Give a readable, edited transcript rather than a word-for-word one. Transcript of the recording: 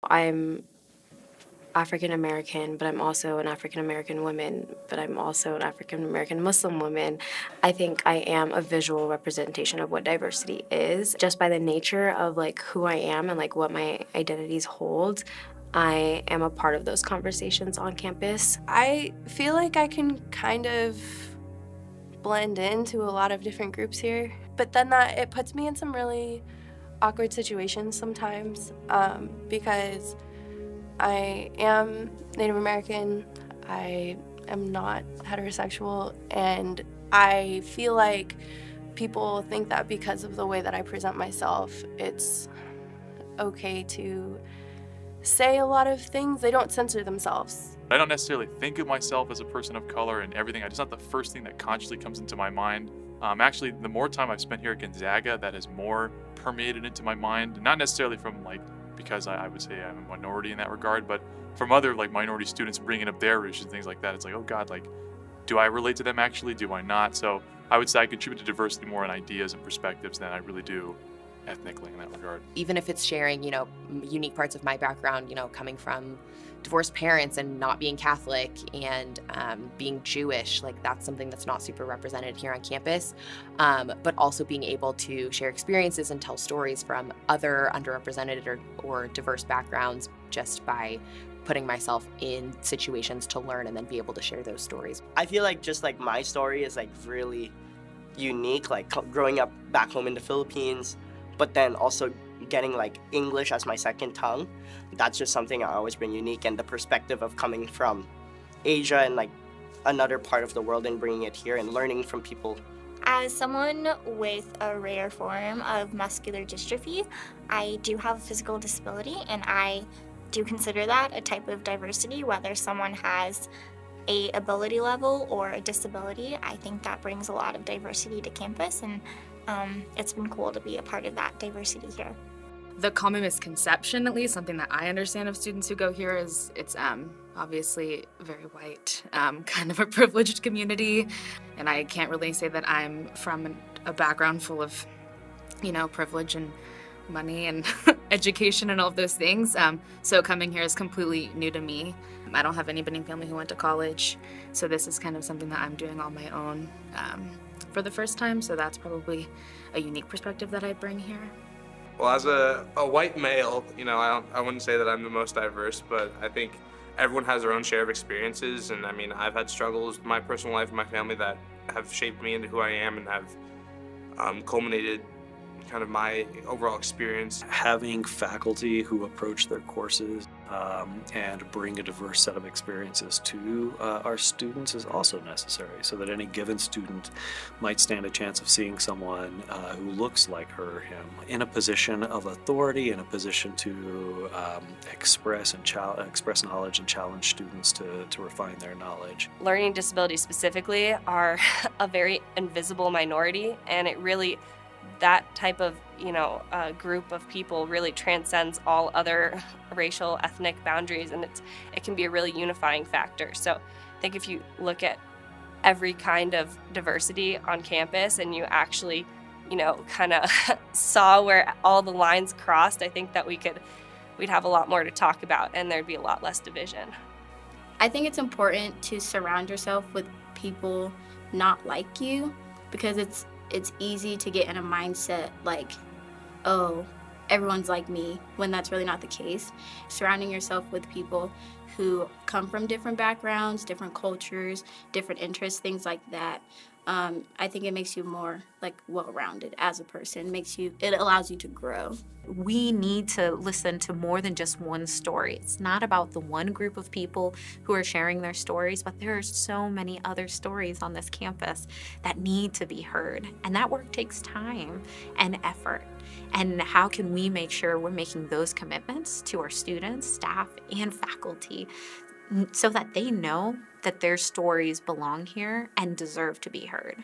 I'm African American, but I'm also an African American woman, but I'm also an African American Muslim woman. I think I am a visual representation of what diversity is. Just by the nature of like who I am and like what my identities hold, I am a part of those conversations on campus. I feel like I can kind of blend into a lot of different groups here, but then it puts me in some really awkward situations sometimes because I am Native American, I am not heterosexual, and I feel like people think that because of the way that I present myself, it's okay to say a lot of things. They don't censor themselves. I don't necessarily think of myself as a person of color and everything. It's not the first thing that consciously comes into my mind. Actually, the more time I've spent here at Gonzaga, that has more permeated into my mind. Not necessarily from because I would say I'm a minority in that regard, but from other minority students bringing up their issues and things like that. It's like, oh God, do I relate to them actually? Do I not? So I would say I contribute to diversity more in ideas and perspectives than I really do ethnically in that regard. Even if it's sharing, unique parts of my background, coming from divorced parents and not being Catholic and being Jewish, that's something that's not super represented here on campus. But also being able to share experiences and tell stories from other underrepresented or diverse backgrounds just by putting myself in situations to learn and then be able to share those stories. I feel like just my story is really unique, growing up back home in the Philippines, but then also getting English as my second tongue. That's just something I always bring unique, and the perspective of coming from Asia and another part of the world and bringing it here and learning from people. As someone with a rare form of muscular dystrophy, I do have a physical disability, and I do consider that a type of diversity, whether someone has a ability level or a disability. I think that brings a lot of diversity to campus, and it's been cool to be a part of that diversity here. The common misconception, at least something that I understand of students who go here, is it's obviously very white, kind of a privileged community, and I can't really say that I'm from a background full of, privilege and money and education and all of those things. So coming here is completely new to me. I don't have anybody in family who went to college, so this is kind of something that I'm doing on my own for the first time, so that's probably a unique perspective that I bring here. Well, as a white male, I wouldn't say that I'm the most diverse, but I think everyone has their own share of experiences, and I've had struggles in my personal life and my family that have shaped me into who I am and have culminated kind of my overall experience. Having faculty who approach their courses and bring a diverse set of experiences to our students is also necessary, so that any given student might stand a chance of seeing someone who looks like her or him in a position of authority, in a position to express knowledge and challenge students to refine their knowledge. Learning disabilities specifically are a very invisible minority, and it really, that type of group of people really transcends all other racial, ethnic boundaries, and it can be a really unifying factor. So I think if you look at every kind of diversity on campus and you actually kind of saw where all the lines crossed, I think that we'd have a lot more to talk about, and there'd be a lot less division. I think it's important to surround yourself with people not like you, because it's easy to get in a mindset oh, everyone's like me, when that's really not the case. Surrounding yourself with people who come from different backgrounds, different cultures, different interests, things like that, I think it makes you more well-rounded as a person. It allows you to grow. We need to listen to more than just one story. It's not about the one group of people who are sharing their stories, but there are so many other stories on this campus that need to be heard. And that work takes time and effort. And how can we make sure we're making those commitments to our students, staff, and faculty so that they know that their stories belong here and deserve to be heard?